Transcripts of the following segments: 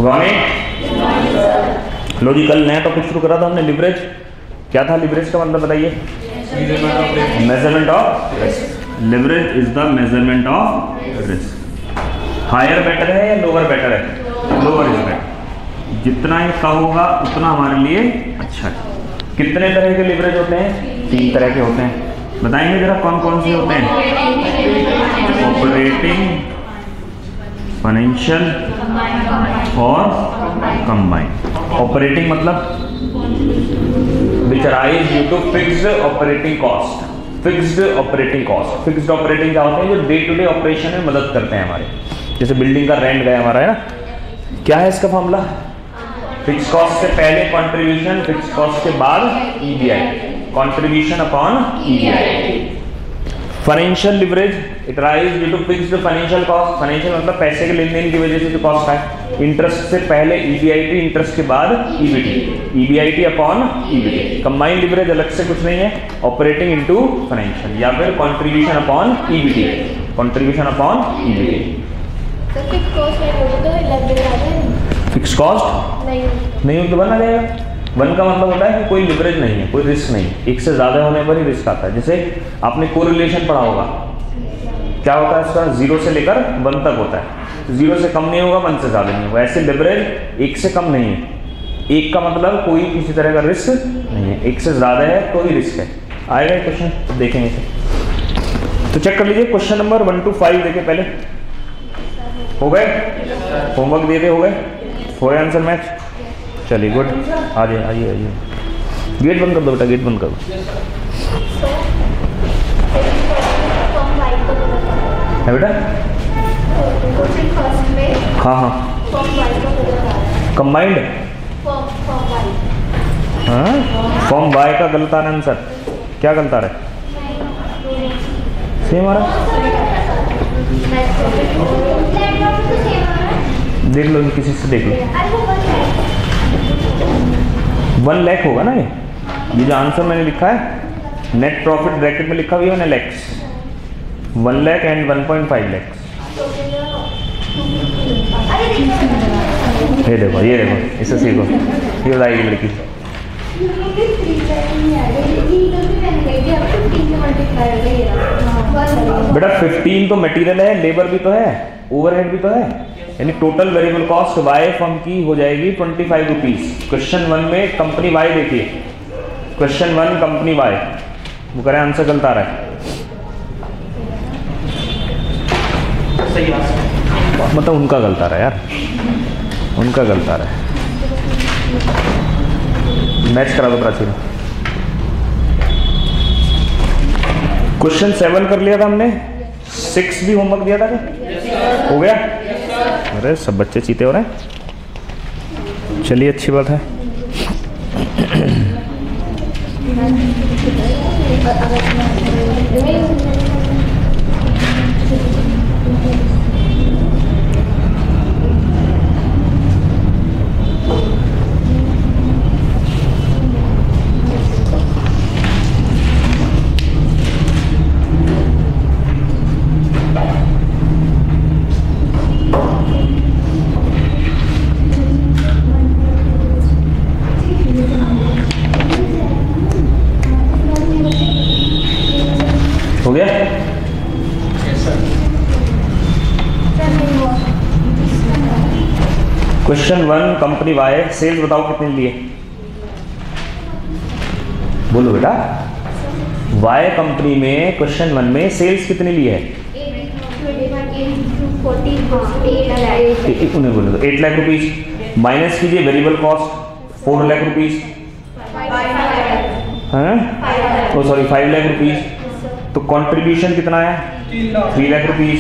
Morning. लो जी, कल नया topic शुरू करा था हमने, लिवरेज। क्या था लिवरेज का मतलब बताइए? Measurement of risk. Leverage is the measurement of risk. Higher better है या लोअर बेटर है? Lower is better. जितना ही कम होगा उतना हमारे लिए अच्छा है। कितने तरह के लिवरेज होते हैं? 3 तरह के होते हैं। बताएंगे जरा कौन कौन से होते हैं? ऑपरेटिंग, फाइनेंशियल और कंबाइंड। ऑपरेटिंग मतलब which arise due to fixed operating cost. Fixed operating cost, fixed operating क्या होते हैं? जो डे टू डे ऑपरेशन में मदद करते हैं हमारे। जैसे बिल्डिंग का रेंट गया हमारा, है ना? क्या है इसका फॉर्मूला? फिक्स कॉस्ट से पहले कंट्रीब्यूशन, फिक्स कॉस्ट के बाद EBI, contribution upon EBI. Financial leverage, it rise due to fixed financial cost. Financial मतलब पैसे के लेन देन की वजह से जो कॉस्ट है। इंटरेस्ट से पहले ईबीआईटी, इंटरेस्ट के बाद EBT, EBIT upon EBT. Combined leverage अलग से कुछ नहीं है, ऑपरेटिंग इनटू फाइनेंशियल या फिर contribution upon EBT, contribution upon EBT. Fix cost नहीं हो तो बना जाएगा। वन का मतलब होता है कि कोई लिवरेज नहीं है, कोई रिस्क नहीं है। एक से ज्यादा होने पर ही रिस्क आता है। जैसे आपने कोरिलेशन पढ़ा होगा, क्या होता है इसका? 0 से लेकर 1 तक होता है। 0 से कम नहीं होगा, 1 से ज्यादा नहीं होगा। ऐसे लिवरेज 1 से कम नहीं है। 1 का मतलब कोई किसी तरह का रिस्क नहीं है, 1 से ज्यादा है तो ही रिस्क है। आएगा क्वेश्चन, तो देखेंगे इसे। तो चेक कर लीजिए क्वेश्चन नंबर 1 to 5 देखे पहले। हो गए? होमवर्क दे हो गए? हो गए आंसर मैच? चलिए गुड। आइए आइए आइए। गेट बंद कर दो बेटा, गेट बंद कर दो। है बेटा? हाँ हाँ। कंबाइंड, हाँ फॉर्म वाई का गलत आ रहा है आंसर। क्या गलत आ रहा है? सेम आ रहा है। देख लो किसी से, देख लो। 1 लाख होगा ना ये जो आंसर मैंने लिखा है। नेट प्रॉफिट ब्रैकेट में लिखा हुआ है मैंने लैक्स। 1 लाख एंड 1.5 लाख। ये देखो, ये देखो, इसे सीखो, ये बताएगी लड़की। बेटा 15 तो मटेरियल है, लेबर भी तो है, ओवरहेड भी तो है, यानी total variable cost y firm की हो जाएगी 25 रुपीज। क्वेश्चन 1 में कंपनी वाई देखिए, क्वेश्चन 1 कंपनी वाई, वो करें आंसर गलत आ रहा है। मतलब उनका गलत आ रहा है यार, उनका गलत आ रहा है। मैच करा दो प्राचीन। क्वेश्चन 7 कर लिया था हमने, 6 भी होमवर्क दिया था क्या? हो गया? अरे सब बच्चे चीते हो रहे हैं। चलिए अच्छी बात है। हो गया? क्वेश्चन 1 कंपनी वाई, सेल्स बताओ कितने लिए? बोलो बेटा। वाई कंपनी में क्वेश्चन 1 में सेल्स कितने लिए है? उन्हें बोलो 8 लाख रुपीज। माइनस कीजिए वेरिएबल कॉस्ट 4 लाख रुपीज, ओ सॉरी 5 लाख रुपीज। तो कंट्रीब्यूशन कितना है? 3 लाख रुपीज।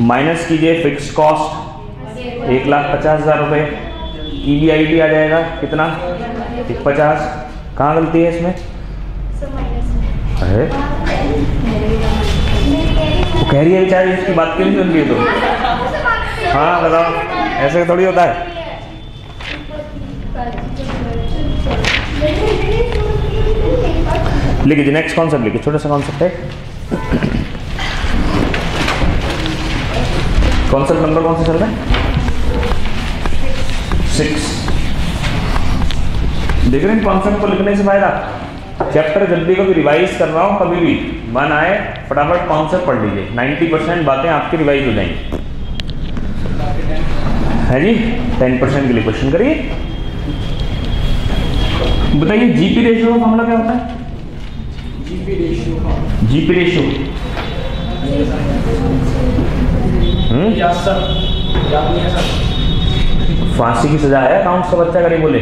माइनस कीजिए फिक्स कॉस्ट 1,50,000 रुपये। ईबीआईटी आ जाएगा कितना? 50। कहाँ गलती है इसमें? अरे वो कह रही है बेचारी, इसकी बात क्यों नहीं सुन रही है तुम? हाँ बताओ, ऐसे थोड़ी होता है। लिखिए नेक्स्ट कॉन्सेप्ट, लिखिए छोटा सा कॉन्सेप्ट है। कॉन्सेप्ट नंबर कौन सा चल रहा है? 6। देख रहे हैं कॉन्सेप्ट को लिखने से फायदा, चैप्टर जब भी कभी रिवाइज कर रहा हूँ, कभी भी मन आए फटाफट कॉन्सेप्ट पढ़ लीजिए, 90% बातें आपकी रिवाइज हो जाएंगी, है जी। 10% के लिए क्वेश्चन करिए। बताइए जीपी रेशियो का फॉर्मूला क्या होता है? जीपी रेशियो फांसी की सजा है अकाउंट्स का बच्चा अगर ये बोले,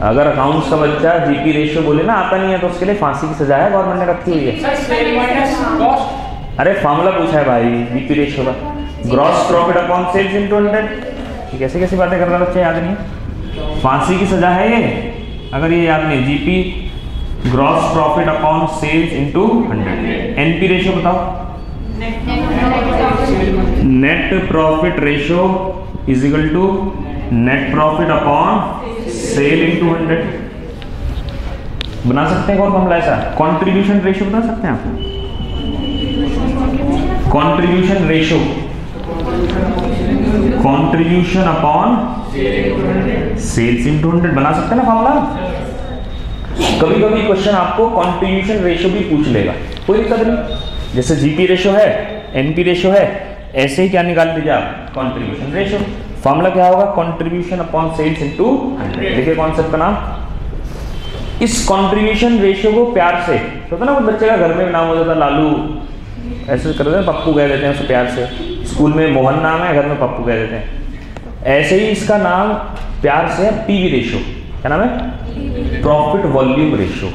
अगर अकाउंट्स का बच्चा जीपी रेशियो बोले ना आता नहीं है तो उसके लिए फांसी की सजा है, गवर्नमेंट ने रखी हुई है। अरे फॉर्मूला पूछा है भाई जीपी रेशियो का, gross profit upon sales into 100। कैसे कैसी बातें कर रहा है बच्चे, याद नहीं, फांसी की सजा है ये अगर ये याद नहीं। GP gross profit upon sales into 100। NP ratio बताओ, net profit ratio is equal to net profit upon sale into 100। बना सकते हैं कौन फॉर्मूला ऐसा? कंट्रीब्यूशन रेशियो बता सकते हैं आप? Contribution ratio, contribution upon sales into 100 बना सकते हैं ना फॉर्मूला। कभी कभी क्वेश्चन आपको कंट्रीब्यूशन रेशियो भी पूछ लेगा, कोई दिक्कत नहीं। जैसे जीपी रेशियो है, एनपी रेशियो है, ऐसे ही क्या निकाल दीजिए आप, कंट्रीब्यूशन रेशियो। फॉर्मूला क्या होगा? Contribution upon sales into 100। देखिए कॉन्सेप्ट का नाम। इस कंट्रीब्यूशन रेशियो को प्यार से, होता ना बच्चे का घर में नाम हो जाता लालू, ऐसे कर देते हैं, पप्पू कह देते हैं उसे प्यार से। स्कूल में मोहन नाम है, घर में पप्पू कह देते हैं। ऐसे ही इसका नाम प्यार से है पीवी रेशियो। क्या नाम है? Profit volume ratio,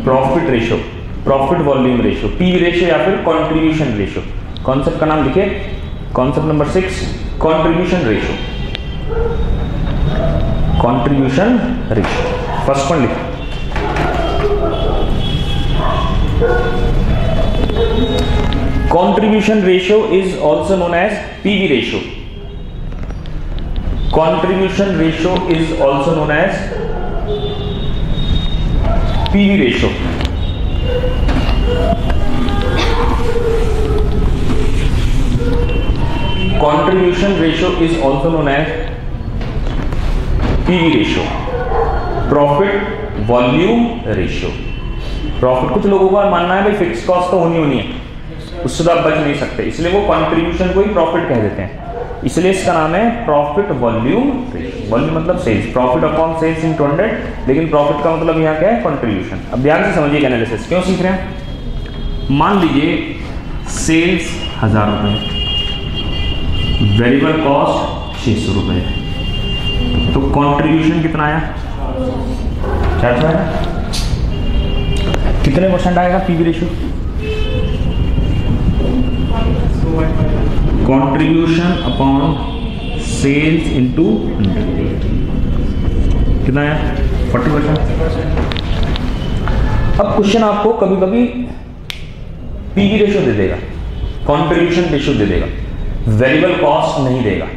profit ratio, profit volume ratio, PV ratio या फिर कंट्रीब्यूशन रेशियो। कॉन्सेप्ट का नाम लिखिए, concept number 6, contribution ratio, contribution ratio. First one लिखिए, contribution ratio is also known as PV ratio. Contribution ratio is also known as PV ratio. Contribution ratio is also known as PV ratio. Profit volume ratio. Profit कुछ लोगों का मानना है भाई fix cost तो होनी है, उससे तो आप बच नहीं सकते, इसलिए वो कंट्रीब्यूशन को ही प्रॉफिट कह देते हैं। इसलिए इसका नाम है प्रॉफिट वॉल्यूम रेशियो। वॉल्यूम मतलब सेल्स, प्रॉफिट अपॉन सेल्स इन 200, लेकिन प्रॉफिट का मतलब यहाँ क्या है? कंट्रीब्यूशन। अब ध्यान से समझिए एनालिसिस क्यों सीख रहे हैं। मान लीजिए सेल्स 1000 रुपये, वेरिएबल कॉस्ट 600 रुपये, तो कंट्रीब्यूशन कितना आया? 400 आया। कितने परसेंट आएगा PV ratio? Contribution upon sales into 100 कितना आया? 40%। अब क्वेश्चन आपको कभी कभी पीवी रेशियो दे देगा, कंट्रीब्यूशन रेशियो दे देगा, वेरिएबल कॉस्ट नहीं देगा।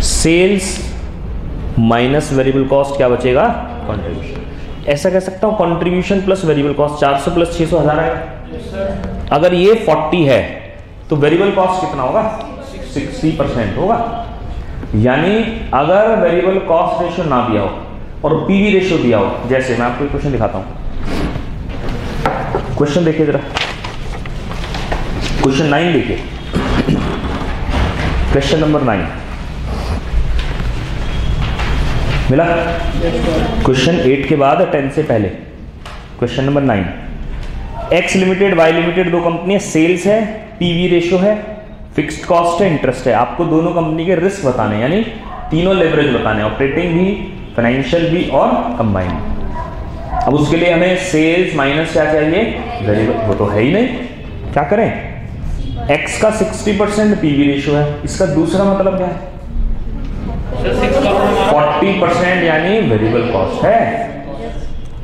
सेल्स माइनस वेरिएबल कॉस्ट क्या बचेगा? कंट्रीब्यूशन। ऐसा कह सकता हूं contribution plus variable cost 400 plus 600 1000 आएगा। अगर ये 40 है तो वेरिएबल कॉस्ट कितना होगा? 60% होगा। यानी अगर वेरिएबल कॉस्ट रेशियो ना दिया हो और पीवी रेशियो दिया हो, जैसे मैं आपको एक क्वेश्चन दिखाता हूं, क्वेश्चन देखिए जरा, क्वेश्चन 9 देखिए, क्वेश्चन नंबर 9 मिला? क्वेश्चन 8 के बाद 10 से पहले question number 9। X limited y limited दो कंपनी है, सेल्स है, पीवी रेशियो है, फिक्स्ड कॉस्ट है, इंटरेस्ट है। आपको दोनों कंपनी के रिस्क बताने, यानी तीनों लेवरेज बताने, ऑपरेटिंग भी, फाइनेंशियल भी और कंबाइन। अब उसके लिए हमें सेल्स माइनस क्या चाहिए? वेरिएबल। वो तो है ही नहीं, क्या करें? एक्स का 60% पीवी रेशियो है, इसका दूसरा मतलब क्या है? 40% यानी वेरिएबल कॉस्ट है।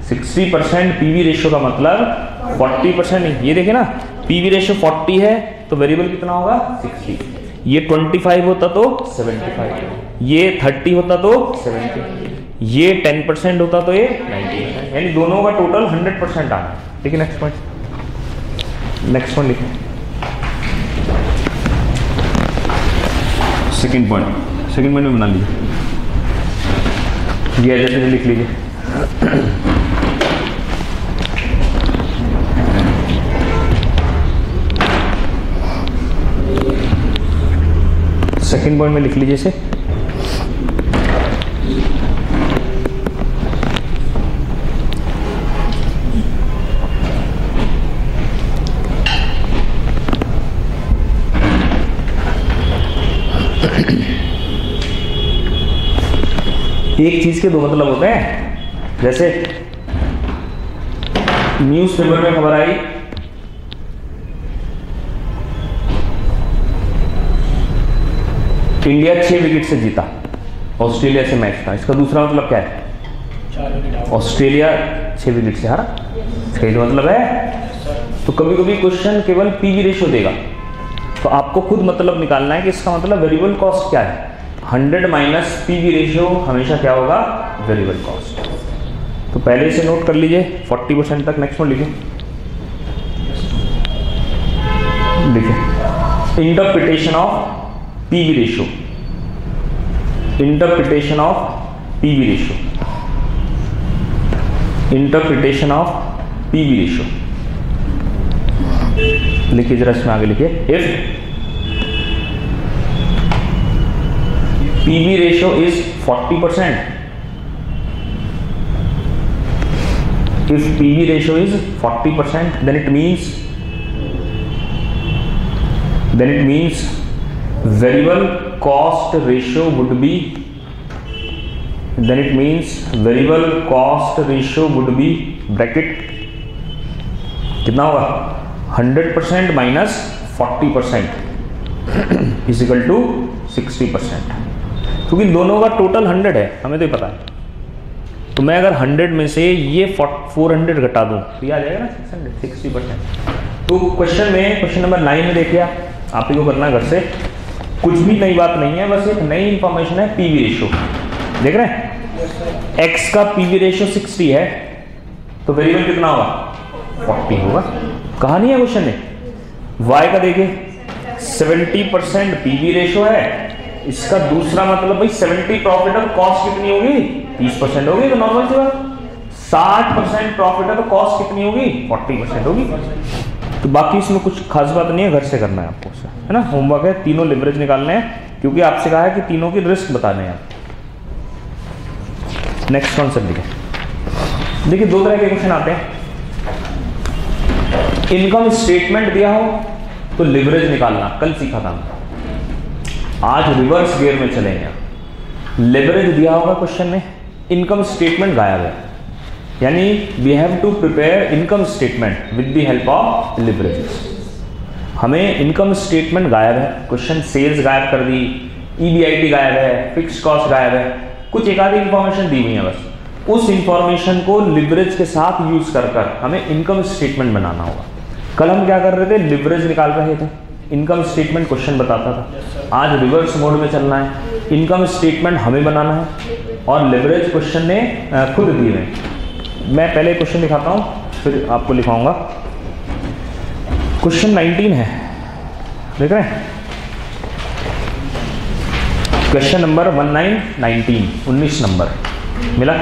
60% पीवी रेशियो का मतलब 40% नहीं। ये देखिए ना, पीवी रेशियो 40 है तो वेरिएबल कितना होगा? 60। ये 25 होता तो 75, ये 30 होता तो 70, ये 10% होता तो ये 90%, यानी दोनों का टोटल 100% आना। ठीक है, नेक्स्ट पॉइंट, नेक्स्ट पॉइंट लिखें, सेकंड पॉइंट। सेकंड पॉइंट में बना लीजिए, ये जैसे लिख लीजिए। सेकंड पॉइंट में लिख लीजिए इसे। एक चीज के दो मतलब होते हैं। जैसे न्यूज़पेपर में खबर आई इंडिया 6 विकेट से जीता, ऑस्ट्रेलिया से मैच था, इसका दूसरा मतलब क्या है? ऑस्ट्रेलिया 6 विकेट से हारा, इसका ये मतलब है। तो कभी कभी क्वेश्चन केवल पीवी रेशियो देगा, तो आपको खुद मतलब निकालना है कि इसका मतलब वेरिएबल कॉस्ट क्या है। 100 माइनस पीवी रेशियो हमेशा क्या होगा? Variable cost. तो पहले इसे नोट कर लीजिए 40% तक। नेक्स्ट में लिखिए interpretation of PV ratio, interpretation of PV ratio, interpretation of PV ratio लिखिए जरा, इसमें आगे लिखिए। If PV ratio is 40%, if PV ratio is 40%, then it means variable cost ratio would be, then it means variable cost ratio would be bracket कितना होगा? 100% minus 40% is equal to 60%। क्योंकि दोनों का टोटल 100 है, हमें तो पता है। तो मैं अगर 100 में से ये 400 घटा दूं तो ये आ जाएगा ना 600, 60%। तो क्वेश्चन में, क्वेश्चन नंबर 9 में देखिए, आप ही को करना घर से, कुछ भी नई बात नहीं है, बस एक नई इंफॉर्मेशन है। पीवी रेशियो देख रहे हैं, एक्स का पीवी रेशियो 60 है, तो वेरिएबल कितना होगा? 40 होगा। कहानी है क्वेश्चन में। वाई का देखिए 70% पीवी रेशियो है, इसका दूसरा मतलब भाई 70 प्रॉफिट और कॉस्ट कितनी होगी? 30% होगी। तो नॉर्मल सी बात, 60% प्रॉफिट है तो कॉस्ट कितनी होगी? 40% होगी। तो बाकी इसमें कुछ खास बात नहीं है, घर से करना है आपको, है ना। होमवर्क है, तीनों लिवरेज निकालने हैं, क्योंकि आपसे कहा है कि तीनों की रिस्क बताने हैं। नेक्स्ट कॉन्सेप्ट देखिए। देखिए दो तरह के क्वेश्चन आते हैं। इनकम स्टेटमेंट दिया हो तो लिवरेज निकालना कल सीखा था, आज रिवर्स गियर में चलेंगे। लिवरेज दिया होगा क्वेश्चन में, इनकम स्टेटमेंट गायब है, यानी we have to prepare income statement with the help of leverage. हमें इनकम स्टेटमेंट गायब है, क्वेश्चन सेल्स गायब कर दी, ईबीआईटी गायब है, फिक्स कॉस्ट गायब है, कुछ एक आधी इंफॉर्मेशन दी हुई है बस। उस इंफॉर्मेशन को लिवरेज के साथ यूज कर हमें इनकम स्टेटमेंट बनाना होगा। कल हम क्या कर रहे थे? लिवरेज निकाल रहे थे, इनकम स्टेटमेंट क्वेश्चन बताता था। आज रिवर्स मोड में चलना है, इनकम स्टेटमेंट हमें बनाना है और लिवरेज क्वेश्चन ने खुद दिए हैं। मैं पहले क्वेश्चन दिखाता हूँ, फिर आपको लिखाऊंगा। क्वेश्चन 19 है, देख रहे हैं? क्वेश्चन नंबर 19 नंबर मिला?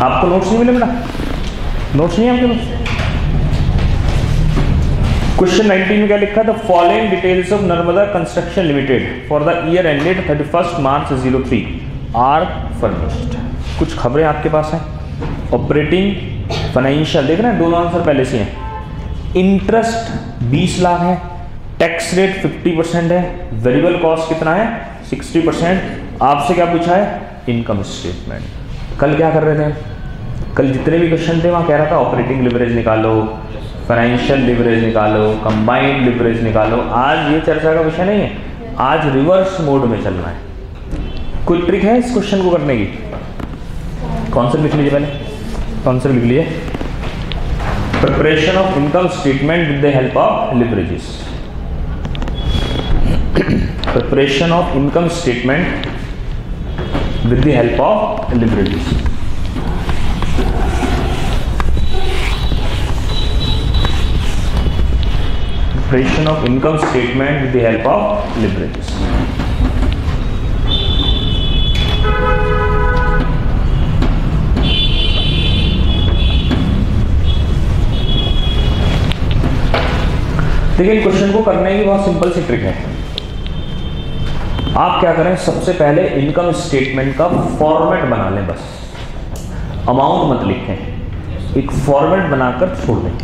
आपको नोट्स नहीं मिले? मिला नोट्स नहीं है आपके पास? क्वेश्चन 19 में क्या लिखा था? Following details of Narmada construction limited for the year ended 31 March 03 are furnished. कुछ खबरें आपके पास हैं। ऑपरेटिंग फाइनेंशियल देख रहे हैं, दोनों आंसर पहले से हैं। इंटरेस्ट 20 लाख है, टैक्स रेट 50% है, वेरिएबल कॉस्ट कितना है? 60%। आपसे क्या पूछा है? Income statement. कल क्या कर रहे थे? कल जितने भी क्वेश्चन थे वहाँ कह रहा था ऑपरेटिंग लिवरेज निकालो, फाइनेंशियल लिवरेज निकालो, कंबाइंड लिवरेज निकालो। आज ये चर्चा का विषय नहीं है, आज रिवर्स मोड में चलना है। कोई ट्रिक है इस क्वेश्चन को करने की? कॉन्सेप्ट लिख लीजिए पहले, कॉन्सेप्ट लिख लीजिए। Preparation of income statement with the help of leverages. Preparation of income statement with the help of leverages. creation of income statement with the help of leverage. देखिए क्वेश्चन को करने की बहुत सिंपल सी ट्रिक है। आप क्या करें, सबसे पहले इनकम स्टेटमेंट का फॉर्मेट बना लें, बस अमाउंट मत लिखें, एक फॉर्मेट बनाकर छोड़ दें।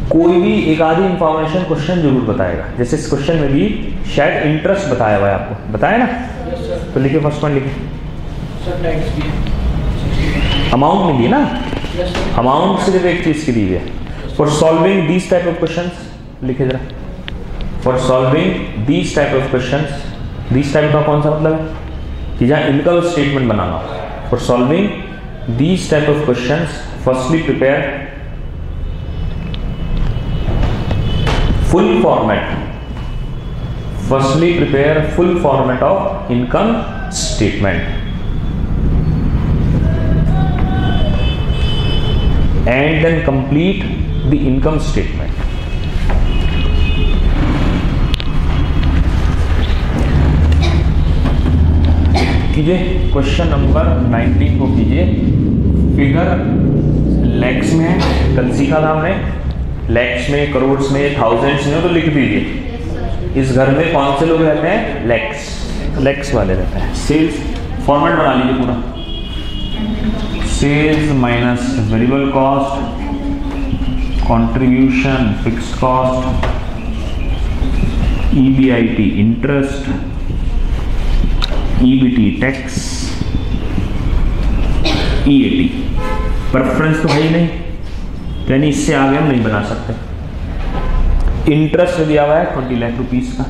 कोई भी एक आधी इंफॉर्मेशन क्वेश्चन जरूर बताएगा, जैसे इस क्वेश्चन में भी शायद इंटरेस्ट बताया हुआ है, आपको बताया ना, तो लिखिए फर्स्ट पॉइंट लिखिए, अमाउंट मिली ना, अमाउंट सिर्फ एक चीज की दी है। For solving these type of questions लिखे जरा, for solving these type of questions, these type का कौन सा मतलब है कि जहां income statement banana. For solving these type of questions firstly prepare full format, firstly prepare full format of income statement and then complete the income statement. कीजिए question number 19 को कीजिए। फिगर लैक्स में है, कल सीखा था हमने, लैक्स में, करोड़ में, थाउजेंड्स में, तो लिख दीजिए। इस घर में कौन से लोग रहते हैं, लैक्स, लैक्स वाले रहते हैं। सेल्स फॉर्मेट बना लीजिए पूरा, sales minus variable cost, contribution fixed cost, EBIT interest, EBT tax, EAT. Preference तो है ही नहीं, यानी इससे आगे हम नहीं बना सकते। इंटरेस्ट दिया हुआ है 20 लाख रुपीस का,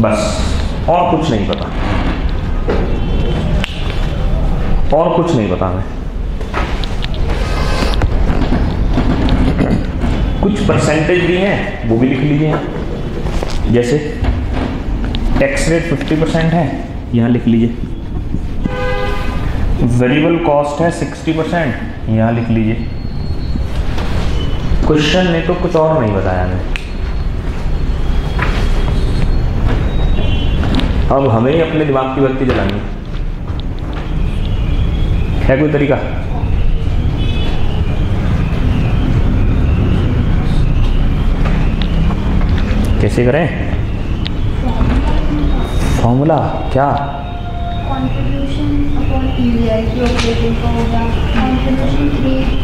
बस, और कुछ नहीं पता, और कुछ नहीं पता हमें। कुछ परसेंटेज भी हैं, वो भी लिख लीजिए, जैसे टैक्स रेट 50% है, यहां लिख लीजिए। वेरिएबल कॉस्ट है 60%, यहां लिख लीजिए। क्वेश्चन ने तो कुछ और नहीं बताया हमें, अब हमें ही अपने दिमाग की बत्ती जलानी है। कोई तरीका? कैसे करें? फॉर्मूला क्या? कंट्रीब्यूशन अपॉन ईबीआईटी ऑपरेटिंग का होगा, कंट्रीब्यूशन 3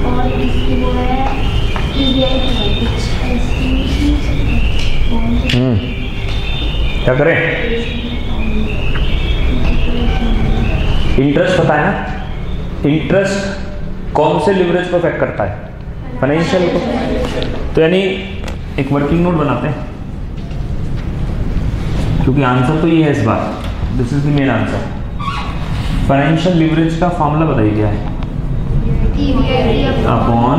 और इसकी वो है ईबीआईटी। क्या करें? इंटरेस्ट पता है ना, इंटरेस्ट कौन से लिवरेज को अफेक्ट करता है, फाइनेंशियल को। तो यानी एक वर्किंग नोट बनाते हैं, क्योंकि आंसर तो ये है इस बार, this is the main answer. Financial leverage का फॉर्मूला बताइए क्या है, अपॉन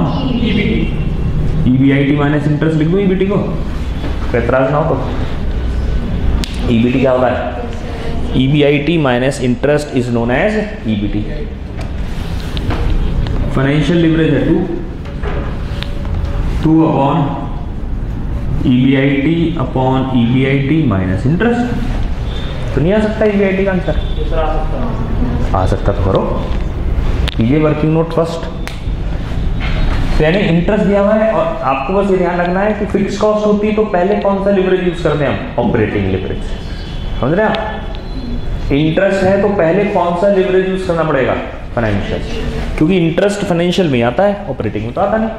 ईबीआईटी माइनस इंटरेस्ट। लिख दूं ईबीटी को, एतराज ना हो तो। ईबीटी क्या होता है, EBIT minus interest is known as EBT. Financial leverage है 2 upon EBIT upon EBIT minus interest. तो नहीं आ सकता ईबीआईटी का आंसर? आ सकता तो करो, कीजिए वर्किंग नोट फर्स्ट। तो यानी इंटरेस्ट दिया हुआ है, और आपको बस ये ध्यान रखना है कि फिक्स कॉस्ट होती है तो पहले कौन सा लिवरेज यूज करते हैं हम, ऑपरेटिंग लिवरेज। समझ रहे हैं आप? इंटरेस्ट है तो पहले कौन सा लिवरेज यूज करना पड़ेगा, फाइनेंशियल, क्योंकि इंटरेस्ट फाइनेंशियल में आता है, ऑपरेटिंग में तो आता नहीं।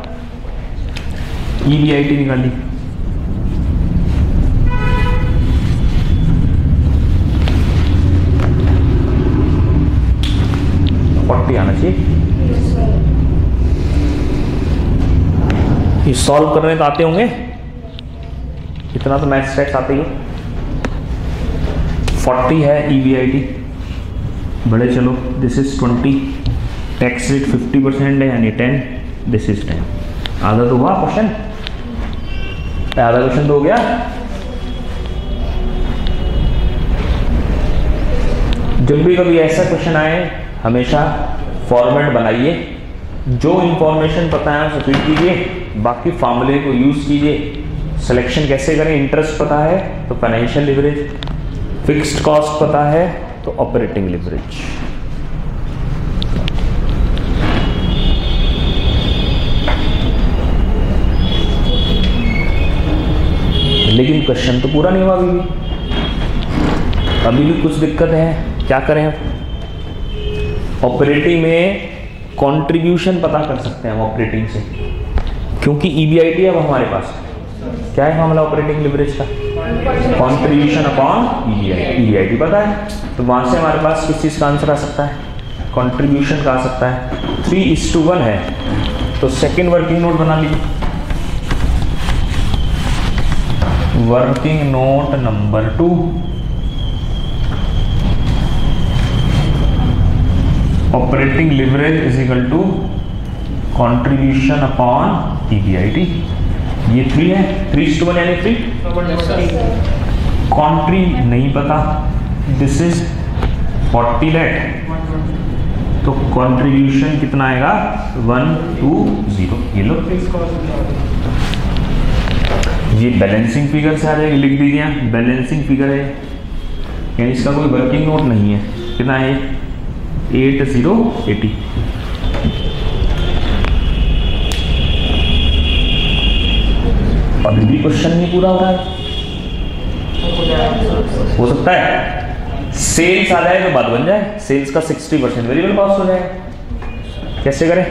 ईबीआईटी निकाली, आना चाहिए। ये सॉल्व करने तो आते होंगे, इतना तो मैथ्स टैक्स आते ही। 40 है ईबीआईटी, बड़े चलो, दिस इज 20, टैक्स रेट 50% है यानी 10, दिस इज 10। आधा तो हुआ क्वेश्चन, आधा क्वेश्चन तो हो गया। जब भी कभी ऐसा क्वेश्चन आए हमेशा फॉर्मेट बनाइए, जो इंफॉर्मेशन पता है उसे फीड कीजिए, बाकी फार्मूले को यूज कीजिए। सिलेक्शन कैसे करें, इंटरेस्ट पता है तो फाइनेंशियल लिवरेज, फिक्स्ड कॉस्ट पता है तो ऑपरेटिंग लिवरेज। लेकिन क्वेश्चन तो पूरा नहीं हुआ अभी भी कुछ दिक्कत है। क्या करें अब, ऑपरेटिंग में कंट्रीब्यूशन पता कर सकते हैं हम ऑपरेटिंग से, क्योंकि ईबीआईटी अब हमारे पास क्या है मामला ऑपरेटिंग लिवरेज का, कंट्रीब्यूशन अपॉन ईबीआईटी। ईबीआईटी पता है तो वहां से हमारे पास किस चीज का आंसर आ सकता है, कंट्रीब्यूशन का आ सकता है। 3:1 है तो सेकेंड वर्किंग नोट बना लीजिए। Working note number 2, operating leverage is equal to contribution upon EBIT. ये 3 है, 3:1 यानी 3। कॉन्ट्री नहीं पता, दिस इज 40 लाख, तो कंट्रीब्यूशन कितना आएगा 120। ये लो, ये बैलेंसिंग फिगर से आ जाएगी, लिख दीजिए बैलेंसिंग फिगर है, यानी इसका कोई वर्किंग नोट नहीं है। कितना है 8080। अभी भी क्वेश्चन नहीं पूरा हो रहा है, हो सकता है सेल्स आ जाए तो बात बन जाए, सेल्स का 60% वेरिएबल कॉस्ट हो जाए। कैसे करें,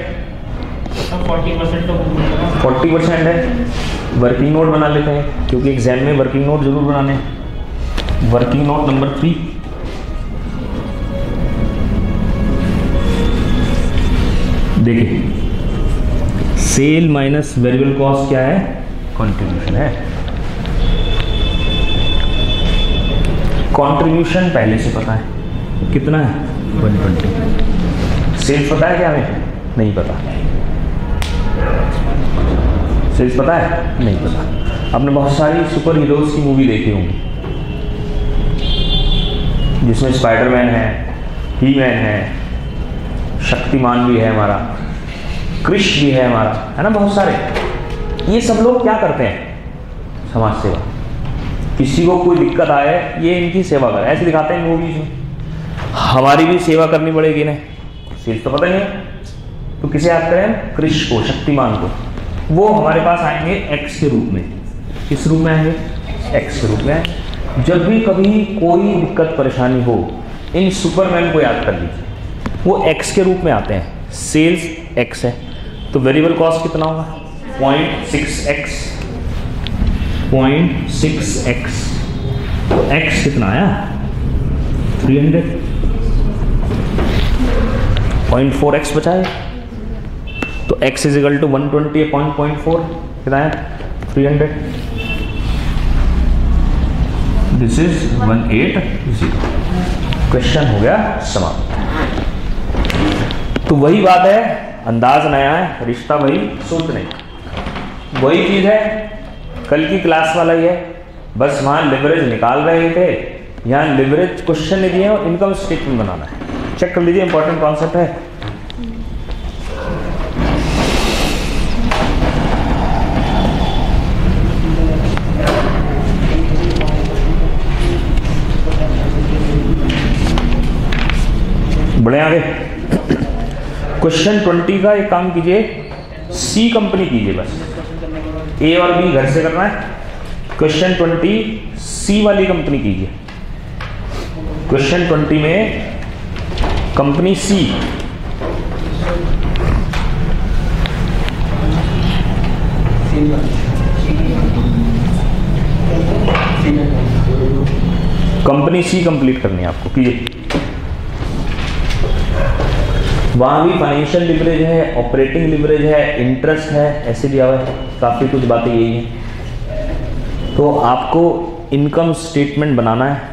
40% है, वर्किंग नोट बना लेते हैं क्योंकि एग्जाम में वर्किंग नोट जरूर बनाने। वर्किंग नोट नंबर 3, देखिए सेल माइनस वेरिएबल कॉस्ट क्या है, कंट्रीब्यूशन है। कंट्रीब्यूशन पहले से पता है कितना है 120। सेल्स पता है क्या हमें, नहीं पता। सेल्स पता है, नहीं पता। आपने बहुत सारी सुपर हीरोज की मूवी देखी होंगी जिसमें स्पाइडरमैन है, ही मैन है, शक्तिमान भी है हमारा, कृष भी है हमारा, है ना, बहुत सारे। ये सब लोग क्या करते हैं, समाज सेवा। किसी को कोई दिक्कत आए ये इनकी सेवा कर, ऐसे दिखाते हैं मूवीज में। हमारी भी सेवा करनी पड़ेगी ना, सेल्स तो पता नहीं है, तो किसे याद करें, कृष को, शक्तिमान को। वो हमारे पास आएंगे एक्स के रूप में। किस रूप में आएंगे, एक्स के रूप में। जब भी कभी कोई दिक्कत परेशानी हो, इन सुपरमैन को याद कर लीजिए, वो एक्स के रूप में आते हैं। सेल्स एक्स है तो वेरिएबल कॉस्ट कितना होगा 0.6x, 0.6x, तो x कितना आया 300, 0.4x बचा है, तो x इज इक्वल टू 120 0.4 कितना है 300, दिस इज 180। क्वेश्चन हो गया समाप्त। तो वही बात है, अंदाज नया है, रिश्ता वही, सोच नहीं। वही चीज है, कल की क्लास वाला ही है, बस वहां लिवरेज निकाल रहे थे, यहाँ लिवरेज क्वेश्चन नहीं दिए और इनकम स्टेटमेंट बनाना है। चेक कर लीजिए, इंपॉर्टेंट कॉन्सेप्ट है। बढ़े आगे। क्वेश्चन 20 का एक काम कीजिए, सी कंपनी कीजिए, बस ए और बी घर से करना है। क्वेश्चन 20 सी वाली कंपनी कीजिए। क्वेश्चन 20 में कंपनी सी, कंपनी सी कंप्लीट करनी है आपको, कीजिए। वहाँ भी फाइनेंशियल लिवरेज है, ऑपरेटिंग लिवरेज है, इंटरेस्ट है, ऐसे दिया हुआ है, काफ़ी कुछ बातें यही हैं। तो आपको इनकम स्टेटमेंट बनाना है।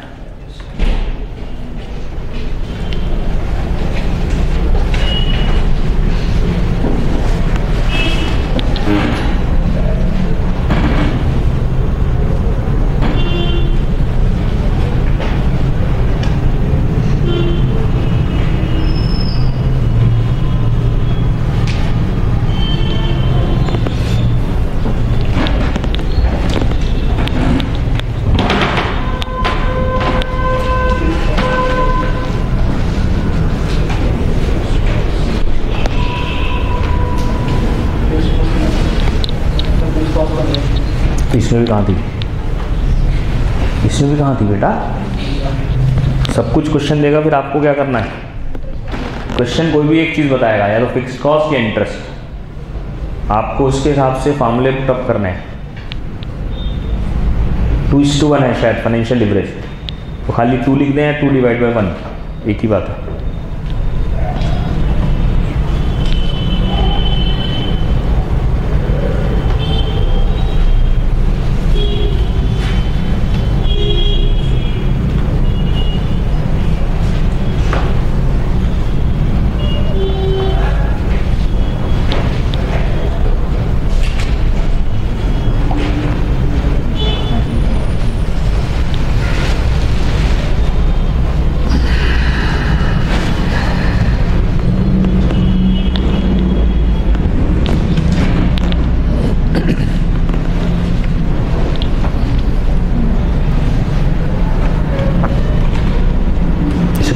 इसमें भी कहाँ थी, इसमें भी कहाँ थी बेटा। सब कुछ क्वेश्चन देगा, फिर आपको क्या करना है, क्वेश्चन कोई भी एक चीज़ बताएगा, या तो फिक्स कॉस्ट या इंटरेस्ट, आपको उसके हिसाब से फार्मूले पुटअप करने हैं। 2:1 है शायद फाइनेंशियल लिवरेज, तो खाली 2 लिख दें या 2/1, एक ही बात है।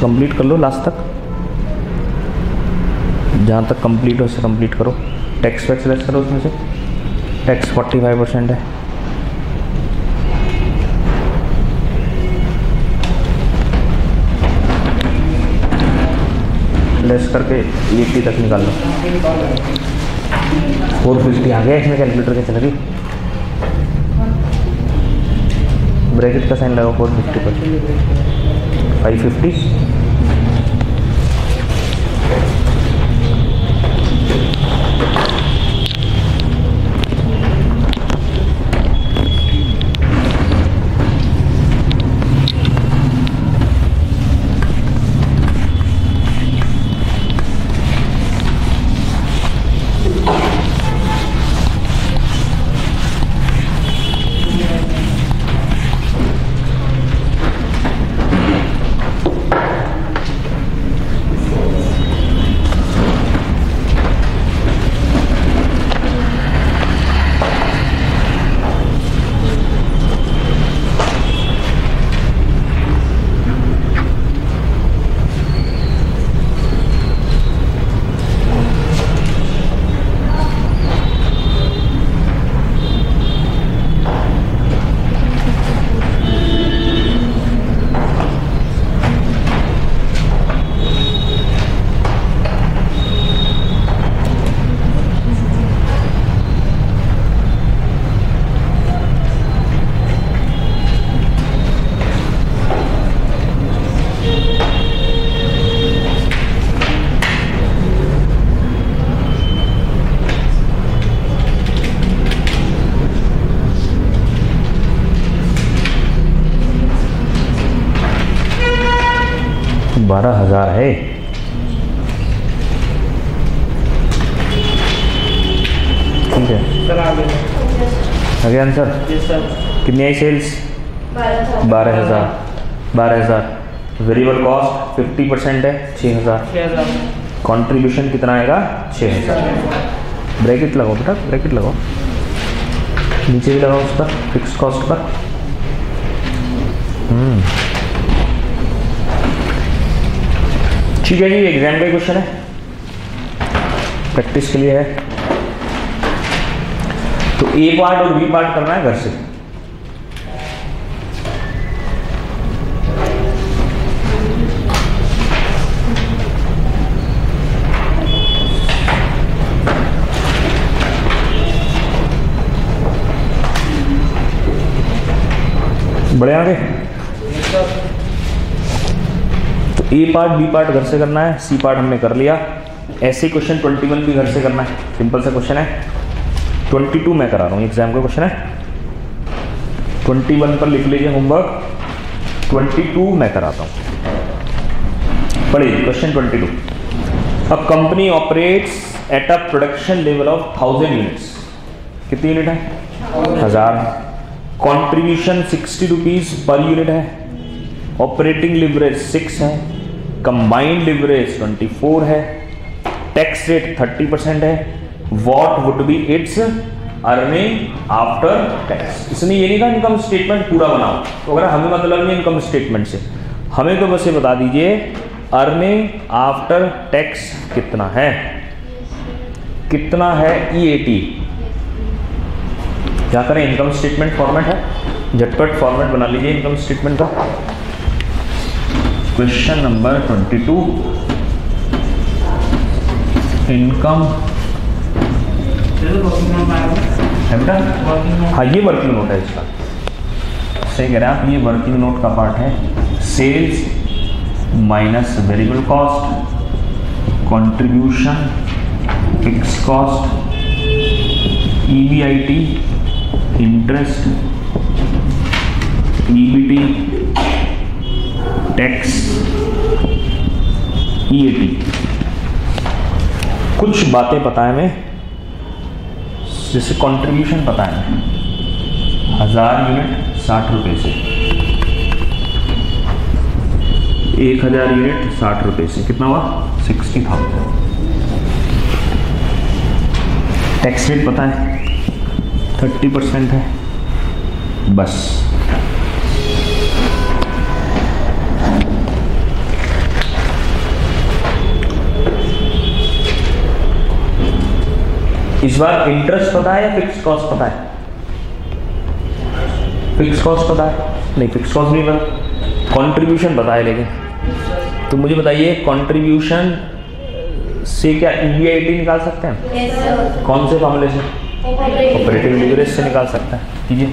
कंप्लीट कर लो लास्ट तक, जहाँ तक कंप्लीट हो उससे कंप्लीट करो। टैक्स वैक्स लेस करो, उसमें से टैक्स 45% है। लेस करके 80 तक निकाल लो। 450 आ गया इसमें, कैलकुलेटर के चल रही, ब्रैकेट का साइन लगाओ 450 पर, 550 12,000 है। ठीक है सर, आगे आंसर कितनी आई सेल्स? 12,000। वेरिएबल कॉस्ट 50% है, 6,000। कंट्रीब्यूशन कितना आएगा? 6,000। ब्रैकेट लगाओ बेटा, ब्रैकेट लगाओ, नीचे भी लगाओ उसका फिक्स कॉस्ट पर। ठीक है जी, एग्जाम का क्वेश्चन है, प्रैक्टिस के लिए है। तो ए पार्ट और बी पार्ट करना है घर से। बड़े आगे तो ए पार्ट बी पार्ट घर से करना है, सी पार्ट हमने कर लिया। ऐसे क्वेश्चन 21 भी घर से करना है, सिंपल सा क्वेश्चन है। 22 मैं करा रहा हूँ, एग्जाम का क्वेश्चन है। 21 पर लिख लीजिए होमवर्क, 22 मैं कराता हूँ। पढ़िए question 22। A company operates at a production level of 1000 units. कितनी यूनिट है? 1000। कॉन्ट्रीब्यूशन 60 रुपीज पर यूनिट है। ऑपरेटिंग लिवरेज 6 है। कंबाइंड लिवरेज 24 है। टैक्स रेट 30% है। What would be it's earning after tax. इसने ये नहीं कहा इनकम स्टेटमेंट पूरा बनाओ, तो अगर हमें मतलब नहीं इनकम स्टेटमेंट से, हमें तो बस ये बता दीजिए अर्निंग आफ्टर टैक्स कितना है। कितना है EAT, क्या करें, इनकम स्टेटमेंट फॉर्मेट है, झटपट फॉर्मेट बना लीजिए इनकम स्टेटमेंट का। क्वेश्चन नंबर 22, इनकम है बेटा। हाँ ये वर्किंग नोट है इसका, सही कह रहे हैं आप, ये वर्किंग नोट का पार्ट है। Sales minus variable cost, contribution, fix cost, EBIT, interest, EBT, tax, EAT. कुछ बातें पता है हमें, जैसे कंट्रीब्यूशन पता है हमें 1000 यूनिट 60 रुपये से, 1000 यूनिट 60 रुपये से कितना हुआ 60,000। टैक्स रेट पता है 30% है बस। इस बार इंटरेस्ट पता है या फिक्स कॉस्ट पता है? फिक्स कॉस्ट पता है? नहीं फिक्स कॉस्ट नहीं पता, कंट्रीब्यूशन पता है। लेकिन तो मुझे बताइए कंट्रीब्यूशन से क्या ईबीआईटी निकाल सकते हैं? yes, कौन से फॉर्मूले से? ऑपरेटिंग लिवरेज से निकाल सकता है। कीजिए,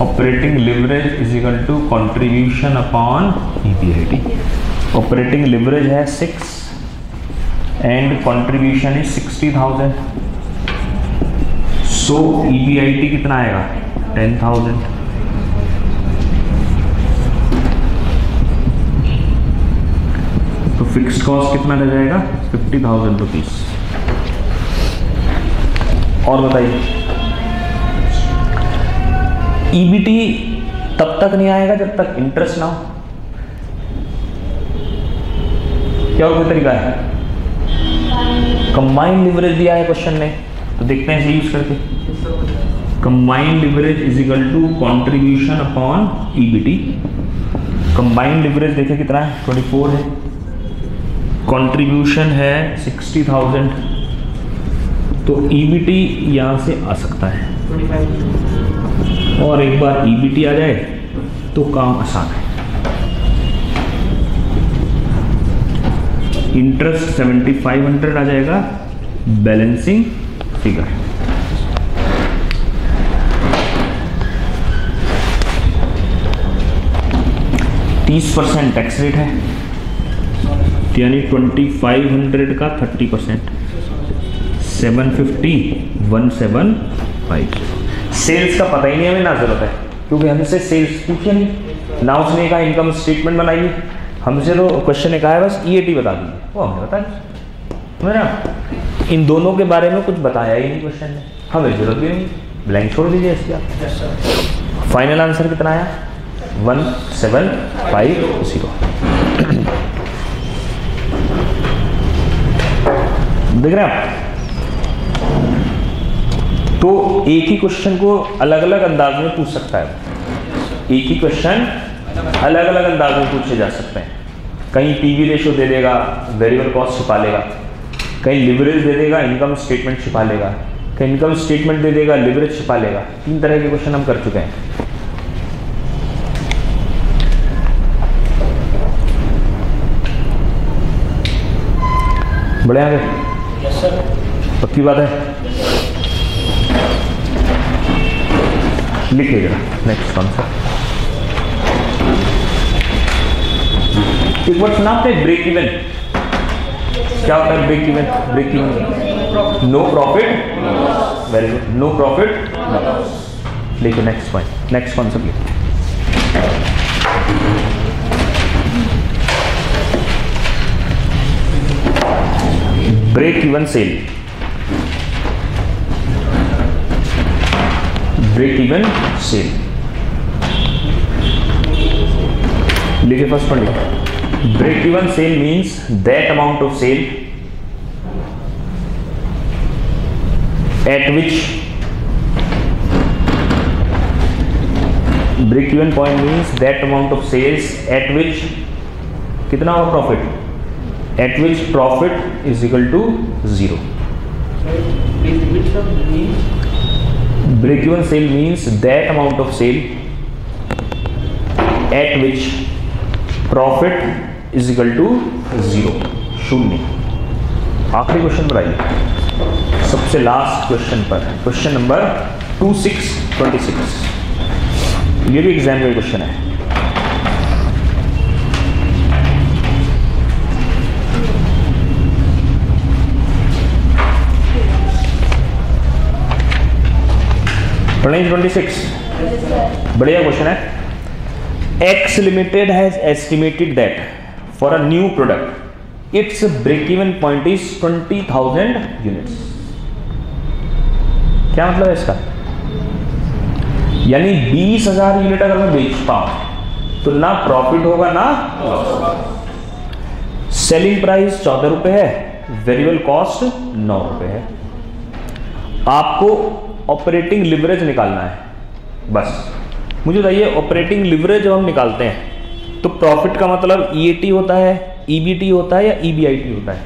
operating leverage is equal to contribution upon EBIT. Operating leverage है 6 and contribution is 60,000, so EBIT कितना आएगा 10,000। तो फिक्स्ड कॉस्ट कितना रह जाएगा 50,000 रुपीज। और बताइए ईबीटी तब तक नहीं आएगा जब तक इंटरेस्ट ना हो। क्या और कोई तरीका है? कंबाइंड लिवरेज दिया है क्वेश्चन ने, तो देखते हैं इसे यूज करके। Combined leverage is equal to contribution upon EBT. Combined leverage देखें कितना है 24 है, कंट्रीब्यूशन है 60,000, तो ईबीटी यहां से आ सकता है। और एक बार ईबीटी आ जाए तो काम आसान है। इंटरेस्ट 7500 आ जाएगा, बैलेंसिंग फिगर। %30 टैक्स रेट है, यानी 2500 का 30%, 750 1750। सेल्स का पता ही नहीं हमें, ना जरूरत है क्योंकि हमसे सेल्स पूछे नहीं ना, उसने कहा इनकम स्टेटमेंट बनाइए, हमसे तो क्वेश्चन ने कहा है बस ईएटी बता दीजिए, वो हमने बता दिया। इन दोनों के बारे में कुछ बताया ही नहीं क्वेश्चन ने, हमें जरूरत भी नहीं, ब्लैंक छोड़ दीजिए इसकी आप। फाइनल आंसर कितना आया 1750। देख रहे हैं आप? तो एक ही क्वेश्चन को अलग अलग अंदाज में पूछ सकता है, एक ही क्वेश्चन अलग अलग अंदाज में पूछे जा सकते हैं। कहीं पीवी रेशो दे देगा, वेरिएबल कॉस्ट छिपा लेगा, कहीं लिवरेज दे देगा, इनकम स्टेटमेंट छिपा लेगा, कहीं इनकम स्टेटमेंट दे देगा, लिवरेज छिपा लेगा। 3 तरह के क्वेश्चन हम कर चुके हैं। बड़े आगे पक्की बात है, लिखिए जरा नेक्स्ट कॉन्सेप्ट। एक बार सुना आपने ब्रेक इवन, क्या होता है break even? Break even no profit, very good, no profit no loss. लिखिए नेक्स्ट पॉइंट, नेक्स्ट कॉन्सेप्ट लिखिए। Break even sale, break even sale लिखिए। फर्स्ट पॉइंट लिखिए, break even sale means that amount of sale at which break even point means that amount of sales at which कितना होगा profit, at which profit is equal to 0। Break even sale means that amount of sale at which profit is equal to 0, शून्य। आखिरी question पर आइए, सबसे last question पर, question number 2626। ये भी एग्जाम का क्वेश्चन है। पढ़ेंगे 26, बढ़िया क्वेश्चन है। X Limited has estimated that for a new product its break-even point is 20,000 units। क्या मतलब है इसका? यानी 20,000 यूनिट अगर मैं बेचता हूं तो ना प्रॉफिट होगा ना लॉस। सेलिंग प्राइस 14 रुपए है, वेरिएबल कॉस्ट 9 रुपए है। आपको ऑपरेटिंग लिवरेज निकालना है। बस मुझे बताइए, ऑपरेटिंग लिवरेज जब हम निकालते हैं तो प्रॉफिट का मतलब ईएटी होता है, ईबीटी होता है या ईबीआईटी होता है?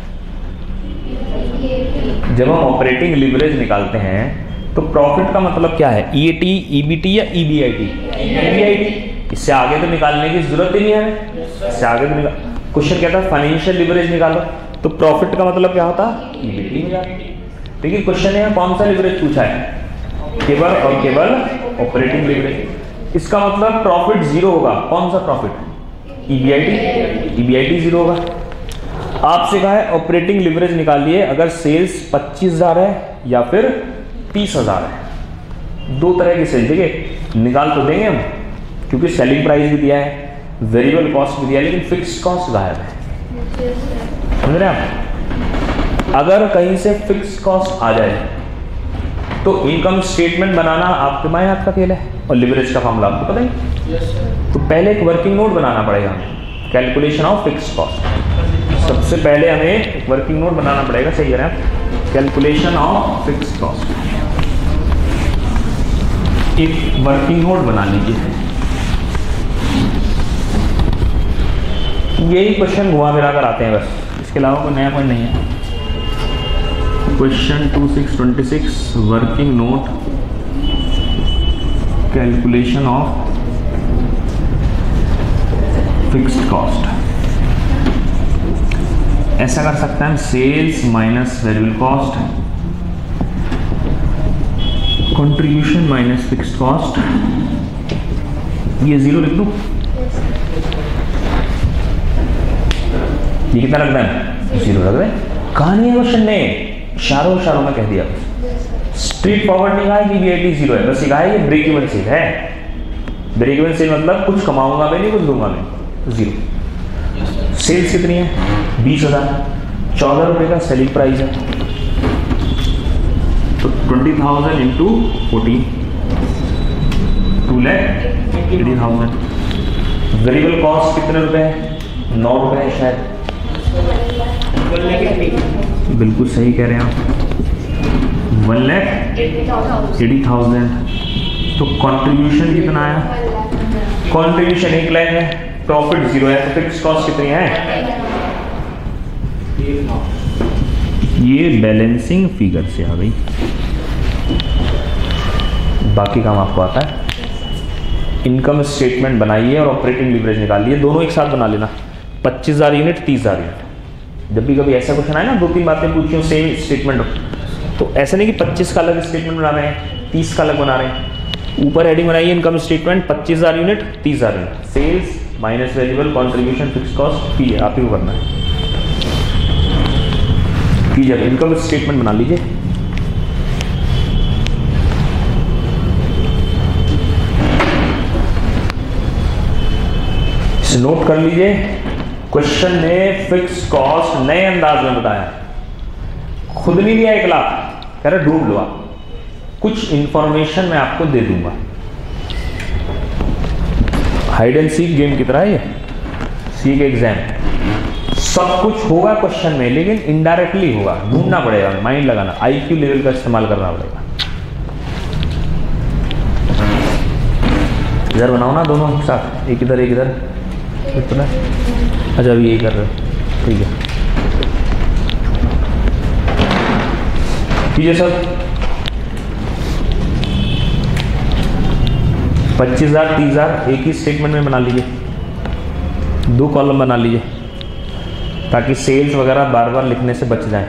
जब हम ऑपरेटिंग लिवरेज निकालते हैं तो प्रॉफिट का मतलब क्या है? ईएटी, ईबीटी या ईबीआईटी? ईबीआईटी। इससे आगे तो निकालने की जरूरत ही नहीं है, इससे आगे तो निकाल। क्वेश्चन कहता है फाइनेंशियल लिवरेज निकालो, तो प्रॉफिट का मतलब क्या होता है? ईबीटी हो जाता। लेकिन क्वेश्चन है कौन सा लिवरेज पूछा है? केवल और केवल ऑपरेटिंग लिवरेज। इसका मतलब प्रॉफिट 0 होगा। कौन सा प्रॉफिट? ईबीआईटी। ईबीआईटी 0 होगा। आपसे कहा है ऑपरेटिंग लिवरेज निकालिए अगर सेल्स 25,000 है या फिर 30,000 है। दो तरह की सेल, देखिए निकाल तो देंगे हम क्योंकि सेलिंग प्राइस भी दिया है, वेरिएबल कॉस्ट भी दिया है, लेकिन फिक्स्ड कॉस्ट गायब है। समझ रहे हैं आप? अगर कहीं से फिक्स्ड कॉस्ट आ जाए तो इनकम स्टेटमेंट बनाना आपके माय हाथ का खेल है, और लिवरेज का फॉर्मूला आपको पता है। तो पहले एक वर्किंग नोट बनाना पड़ेगा हमें, कैलकुलेशन ऑफ फिक्स्ड कॉस्ट। सबसे पहले हमें एक वर्किंग नोट बनाना पड़ेगा, सही है, कैलकुलेशन ऑफ फिक्स्ड कॉस्ट। एक वर्किंग नोट बना लीजिए। यही क्वेश्चन घुमा फिरा कर आते हैं बस, इसके अलावा कोई नया पॉइंट नहीं है। Question 2626 working note calculation of fixed cost. ऐसा कर सकते हैं, sales minus variable cost, contribution minus fixed cost, ये 0 लिख दूं। ये कितना लग रहा है? 0 लग रहा है। कहा नहीं है क्वेश्चन ने, इशारों में कह दिया। स्ट्रेट फॉरवर्ड नहीं कहा है कि ईबीआईटी 0 है, बस ये कहा है ये ब्रेक इवन सेल है। ब्रेक इवन सेल मतलब कुछ कमाऊंगा मैं नहीं, कुछ दूंगा मैं, 0। सेल्स कितनी है? 20,000, 14 रुपए का सेलिंग प्राइस है, तो 20,000 इंटू 40, 2,80,000। वेरिएबल कॉस्ट कितने रुपए है? 9 रुपए है शायद। बिल्कुल सही कह रहे हैं आप, 1,80,000। तो कंट्रीब्यूशन कितना आया? कंट्रीब्यूशन 1 लाख है, प्रॉफिट 0 है, तो फिक्स्ड कॉस्ट कितनी है? ये बैलेंसिंग फिगर से आ गई, बाकी काम आपको आता है। इनकम स्टेटमेंट बनाइए और ऑपरेटिंग लिवरेज निकालिए, दोनों एक साथ बना लेना। 25,000 यूनिट, 30,000 यूनिट। जब भी कभी ऐसा क्वेश्चन आए ना, 2-3 बातें पूछी हो सेम स्टेटमेंट हो, तो ऐसा नहीं कि 25 का अलग स्टेटमेंट बना रहे हैं, 30 का अलग बना रहे हैं। ऊपर हेडिंग बनाइए income statement 25,000 unit, 30,000 unit, sales minus variable, contribution, fixed cost, कीजिए, आप ही को करना है। कीजिए, इनकम स्टेटमेंट बना लीजिए। इसे नोट कर लीजिए। क्वेश्चन ने फिक्स्ड कॉस्ट नए अंदाज में बताया, खुद नहीं दिया 1 लाख, कह रहे ढूंढ लो आप, कुछ इंफॉर्मेशन मैं आपको दे दूंगा। हाइड एंड सीक गेम की तरह है ये, सीक एग्जाम। सब कुछ होगा क्वेश्चन में, लेकिन इनडायरेक्टली होगा, ढूंढना पड़ेगा, माइंड लगाना, आईक्यू लेवल का इस्तेमाल करना पड़ेगा। इधर बनाओ ना दोनों एक साथ, एक इधर एक इधर, इतना। अच्छा अभी यही कर रहे हो, ठीक है। कीजिए सर। 25,000 30,000 एक ही स्टेटमेंट में बना लीजिए, 2 कॉलम बना लीजिए ताकि सेल्स वगैरह बार बार लिखने से बच जाए।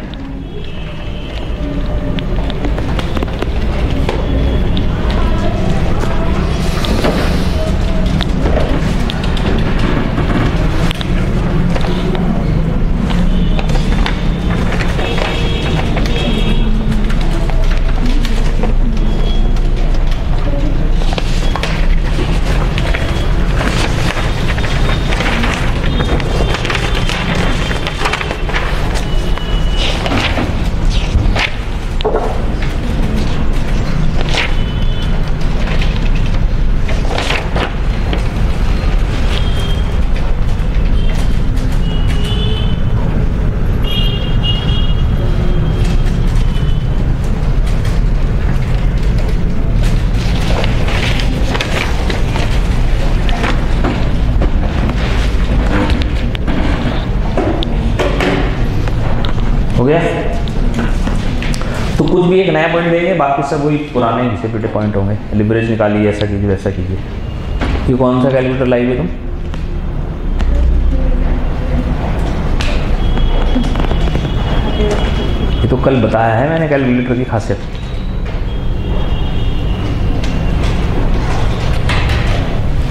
हो गया? तो कुछ भी एक नया पॉइंट देंगे, बाकी सब वही पुराने घिसे पिटे पॉइंट होंगे। लिवरेज निकालिए, ऐसा कीजिए वैसा कीजिए। ये कौन सा कैलकुलेटर लाई हुई तुम? ये तो कल बताया है मैंने कैलकुलेटर की खासियत।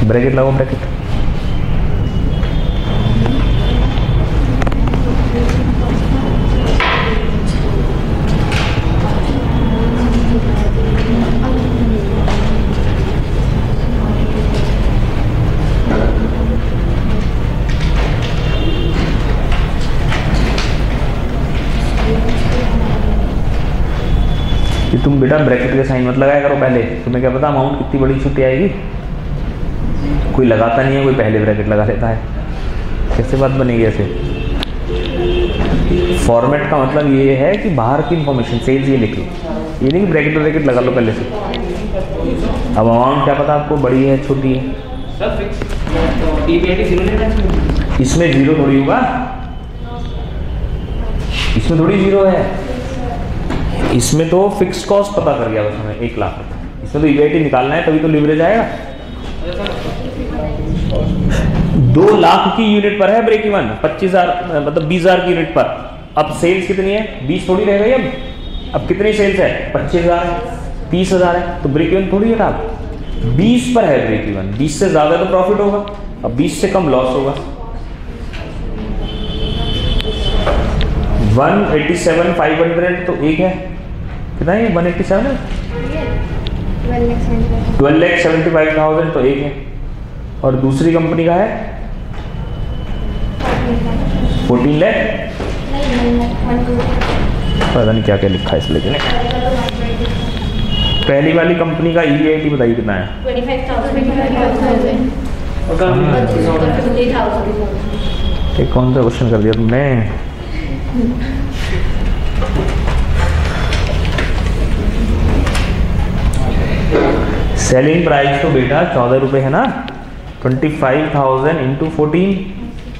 ब्रैकेट लगाओ, ब्रैकेट। तुम बेटा ब्रैकेट के साइन मत लगाया करो पहले, तुम्हें क्या पता अमाउंट कितनी बड़ी छुट्टी आएगी। कोई लगाता नहीं है, कोई पहले ब्रैकेट लगा लेता है। कैसे बात बनेगी ऐसे? फॉर्मेट का मतलब ये है कि बाहर की इंफॉर्मेशन सेल्स ये लिख लो, ये नहीं कि ब्रैकेट ब्रैकेट लगा लो पहले से। अब अमाउंट क्या पता आपको बड़ी है छोटी है। इसमें जीरो थोड़ी होगा, इसमें थोड़ी जीरो है। इसमें तो फिक्स कॉस्ट पता कर गया बस हमें 1 लाख रुपये। इसमें तो ईबीआईटी निकालना है, तभी तो लिवरेज आएगा। 2 लाख की यूनिट पर है ब्रेक इवन, 25,000 मतलब 20,000 की यूनिट पर। अब सेल्स कितनी है? 20 थोड़ी रह गई। अब कितनी सेल्स है? 25,000 है, 30,000 है, तो ब्रेक इवन थोड़ी है। 20 पर है ब्रेक इवन, 20 से ज्यादा तो प्रॉफिट होगा, अब 20 से कम लॉस होगा। 187,500 तो एक है, कितना है? 187 है, 12,75,000 तो एक है। और दूसरी कंपनी का है 14 लाख, पता नहीं क्या क्या लिखा है इस लेकिन। पहली वाली कंपनी का ईबीआईटी बताइए कितना है? 25,000। कौन सा क्वेश्चन कर दिया तुमने? सेलिंग प्राइस तो बेटा 14 रुपए है ना। 25,000 इंटू 14,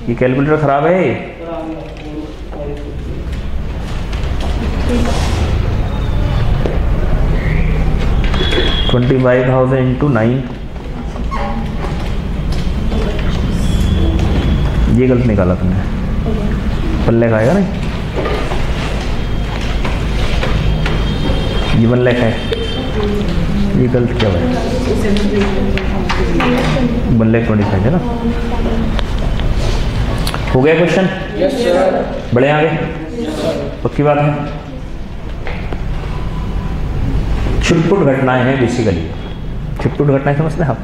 ये कैलकुलेटर खराब है। 25,000 इंटू 9, ये गलत निकाला तुमने, पल्ले का आएगा नहीं, ये 1 लाख है, ये गलत क्या है? 1,25,000 है ना। हो गया क्वेश्चन? Yes sir. बढ़े आगे? पक्की बात है। छिटपुट घटनाएं हैं बेसिकली। छिटपुट घटनाएं समझते हैं आप?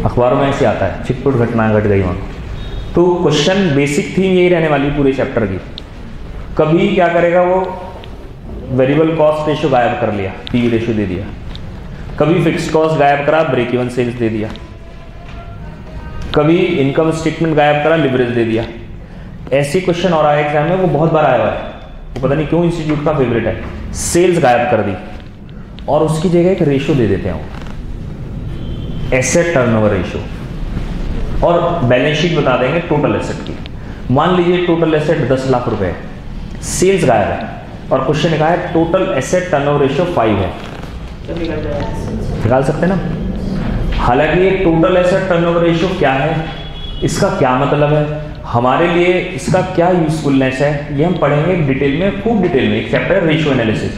अखबारों में ऐसे आता है छिटपुट घटनाएं घट गई वहाँ। तो क्वेश्चन बेसिक थीम यही रहने वाली पूरे चैप्टर की। कभी क्या करेगा वो, वेरिएबल कॉस्ट रेशो गायब कर लिया, पीवी रेशो दे दिया। कभी फिक्स्ड कॉस्ट गायब करा, ब्रेक इवन सेल्स दे दिया। कभी इनकम स्टेटमेंट गायब करा, लिवरेज दे दिया। ऐसे क्वेश्चन और आए एग्जाम में, वो बहुत बार आया हुआ है, वो पता नहीं क्यों इंस्टीट्यूट का फेवरेट है। सेल्स गायब कर दी और उसकी जगह एक रेशो दे देते हैं वो, एसेट टर्नओवर रेशो, और बैलेंस शीट बता देंगे टोटल एसेट की। मान लीजिए टोटल एसेट 10 लाख रुपए है, सेल्स गायब है और क्वेश्चन लिखा है टोटल एसेट टर्नओवर रेशो 5 है। निकाल सकते ना? हालांकि ये टोटल एसेट टर्नओवर रेशियो क्या है, इसका क्या मतलब है, हमारे लिए इसका क्या यूजफुलनेस है, ये हम पढ़ेंगे डिटेल में, खूब डिटेल में। एक चैप्टर है रेशियो एनालिसिस,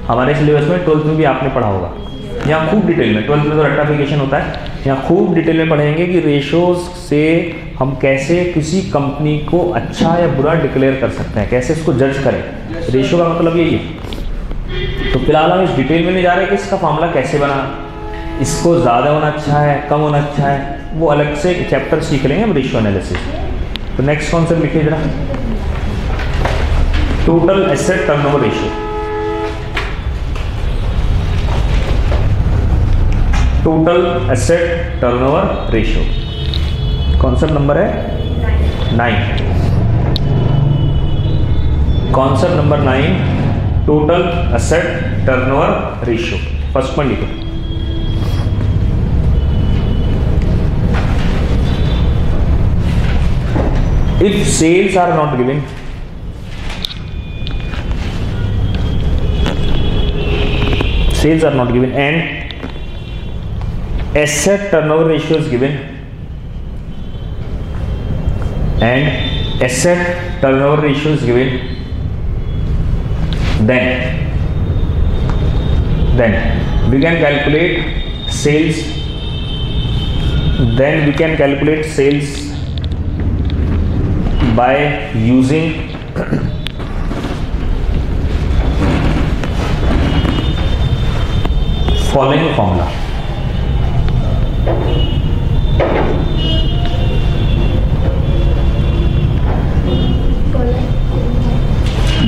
हमारे सिलेबस में 12th में भी आपने पढ़ा होगा। यहाँ खूब डिटेल में, 12th में तो रेक्टिफिकेशन होता है, यहाँ खूब डिटेल में पढ़ेंगे कि रेशियोज से हम कैसे किसी कंपनी को अच्छा या बुरा डिक्लेयर कर सकते हैं, कैसे इसको जज करें। रेशियो का मतलब यही है। तो फिलहाल हम इस डिटेल में नहीं जा रहे कि इसका फॉर्मूला कैसे बना, इसको ज़्यादा होना अच्छा है, कम होना अच्छा है, वो अलग से चैप्टर सीख लेंगे हम रेशियो एनालिसिस। तो नेक्स्ट कॉन्सेप्ट लिखिए जरा, total asset turnover ratio. Total asset turnover ratio concept number है 9। Concept number 9, total asset turnover ratio. First point लिखो, if sales are not given, and asset turnover ratio is given, then we can calculate sales, by using following formula.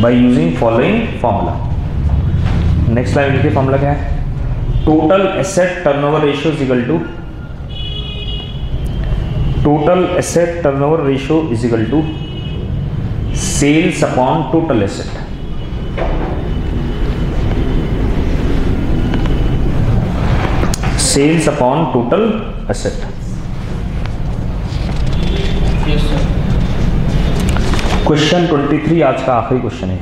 By using following formula. Next line लिखिए, formula क्या है, total asset turnover ratio is equal to, total asset turnover ratio is equal to sales upon total asset. Sales upon total asset. Question 23 आज का आखिरी question है।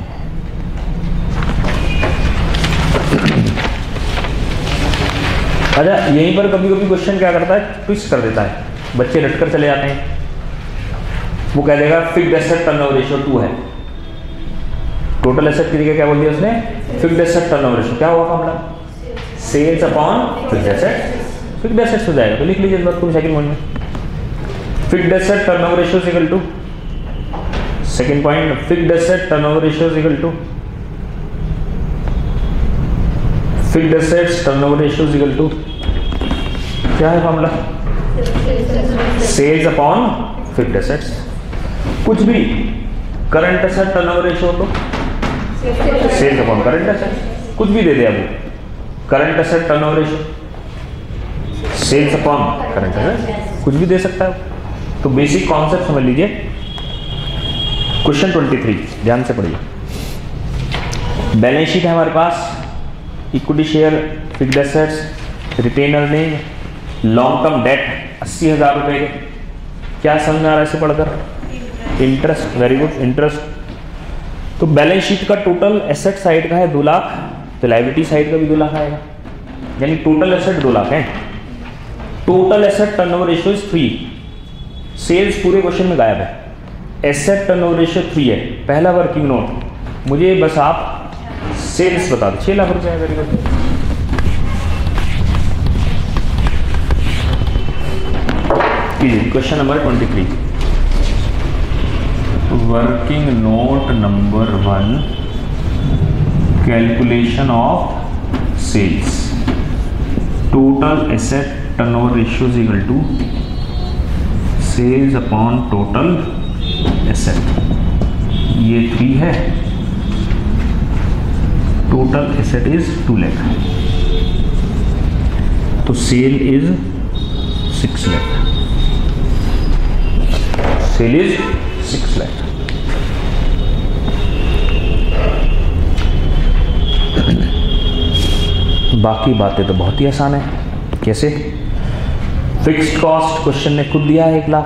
अच्छा, यहीं पर कभी कभी क्वेश्चन क्या करता है, ट्विस्ट कर देता है, बच्चे रटकर चले जाते हैं। वो कह देगा फिक्स्ड एसेट टर्नओवर रेशियो 2 है, टोटल एसेट की जगह क्या बोल दिया उसने, फिक्स्ड एसेट टर्नओवर रेशियो। क्या हुआ formula, sales upon fixed asset. Fixed asset हो जाएगा, तो लिख लीजिए इस बात को सेकंड पॉइंट में, fixed asset turnover ratio equal to, second point, fixed asset turnover ratio equal to, fixed assets turnover ratio equal to, क्या है formula, sales upon fixed assets. कुछ भी करंट एसेट टर्नओवर रेशियो तो sales upon current asset, कुछ भी दे दे अभी, current asset turnover ratio sales upon current asset, कुछ भी दे सकता है। तो बेसिक कॉन्सेप्ट समझ लीजिए। क्वेश्चन 23 ध्यान से पढ़िए। बैलेंस शीट है हमारे पास, equity share, fixed assets, retained earning, long term debt 80,000 रुपये के। क्या समझ आ रहा है इसे पढ़कर, इंटरेस्ट, वेरी गुड, इंटरेस्ट। तो बैलेंस शीट का टोटल एसेट साइड का है 2 लाख, तो लायबिलिटी साइड का भी 2 लाख आएगा, यानी टोटल एसेट 2 लाख है। Total asset turnover ratio is 3, sales पूरे क्वेश्चन में गायब है, एसेट टर्नओवर रेशियो 3 है। पहला वर्किंग नोट, मुझे बस आप सेल्स बता दो, 6 लाख रुपए है, very good. Question number 23, working note number 1, calculation of sales, total asset turnover ratio is equal to sales upon total asset. ये 3 है, टोटल एसेट इज 2 लाख, तो sale is 6 lakh, sale is 6 lakh. बाकी बातें तो बहुत ही आसान है। कैसे, फिक्स्ड कॉस्ट क्वेश्चन ने खुद दिया है 1 लाख,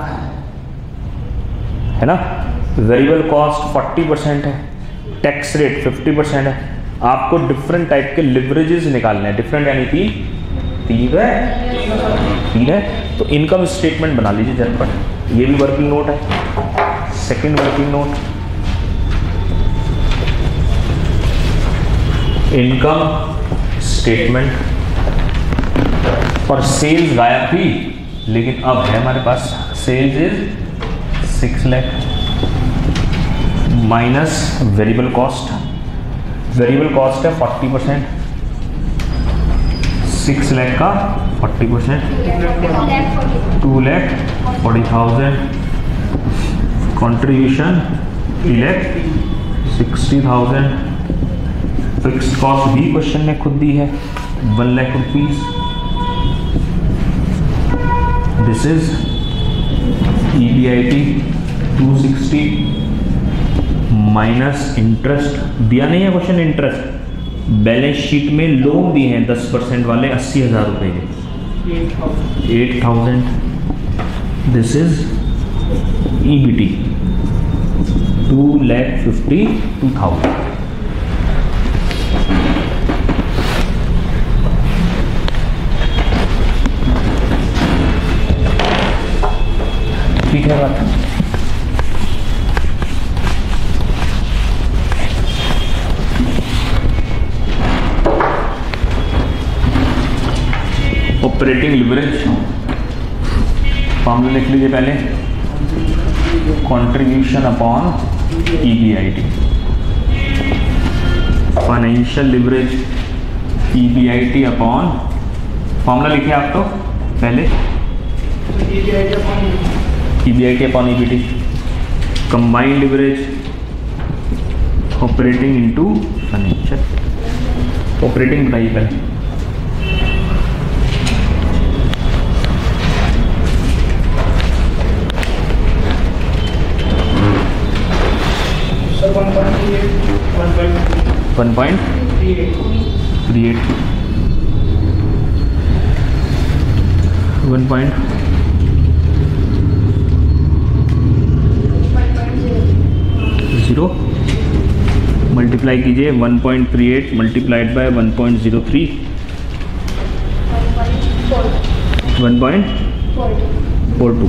है ना, वेरिएबल कॉस्ट 40% है, टैक्स रेट 50% है। आपको डिफरेंट टाइप के लिवरेजेस निकालने हैं, डिफरेंट यानी कि 3 है 3 है। तो इनकम स्टेटमेंट बना लीजिए झटपट, ये भी वर्किंग नोट है, second working note, income statement. और सेल्स गायब थी, लेकिन अब है हमारे पास, sales is 6 lakh minus variable cost, variable cost है 40%, 6 लाख का 40%, 2,40,000, कंट्रीब्यूशन 3,60,000, फिक्स्ड कॉस्ट भी क्वेश्चन में खुद दी है 1 lakh rupees. This is EBIT 260 minus interest दिया नहीं है क्वेश्चन, इंटरेस्ट बैलेंस शीट में लोन दिए हैं 10% वाले 80,000 रुपए के 8,000। This is EBT 2,52,000। ठीक है बात। ऑपरेटिंग लिवरेज फॉर्मूला लिख लीजिए पहले, contribution upon EBIT, financial leverage EBIT upon, formula लिखे आप तो पहले, EBIT upon EBT, combined leverage operating into financial. Operating बताइए पहले, वन पॉइंट 0 मल्टीप्लाई कीजिए 1.38 मल्टीप्लाइड बाय 1.03 1.42।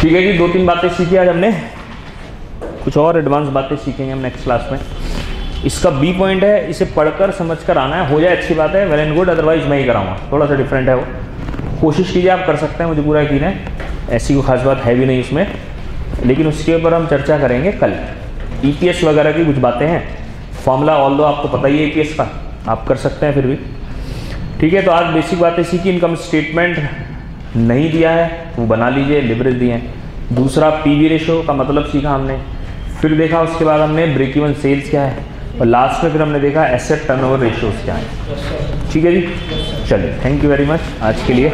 ठीक है जी, 2-3 बातें सीखी आज हमने, कुछ और एडवांस बातें सीखेंगे हम नेक्स्ट क्लास में। इसका बी पॉइंट है, इसे पढ़कर समझकर आना है, हो जाए अच्छी बात है, वेल एंड गुड, अदरवाइज मैं ही कराऊंगा, थोड़ा सा डिफरेंट है वो, कोशिश कीजिए आप कर सकते हैं, मुझे पूरा यकीन है, ऐसी कोई खास बात है भी नहीं उसमें, लेकिन उसके ऊपर हम चर्चा करेंगे कल। EPS वगैरह की कुछ बातें हैं, फॉर्मूला ऑल दो आपको पता ही है EPS का, आप कर सकते हैं फिर भी। ठीक है, तो आज बेसिक बातें सीखी, इनकम स्टेटमेंट नहीं दिया है वो बना लीजिए, लिवरेज दिए हैं। दूसरा PV रेशो का मतलब सीखा हमने, फिर देखा उसके बाद हमने ब्रेक इवन सेल्स क्या है, और लास्ट में फिर हमने देखा एसेट टर्नओवर रेशियोज क्या है। ठीक है जी, चलिए, थैंक यू वेरी मच आज के लिए।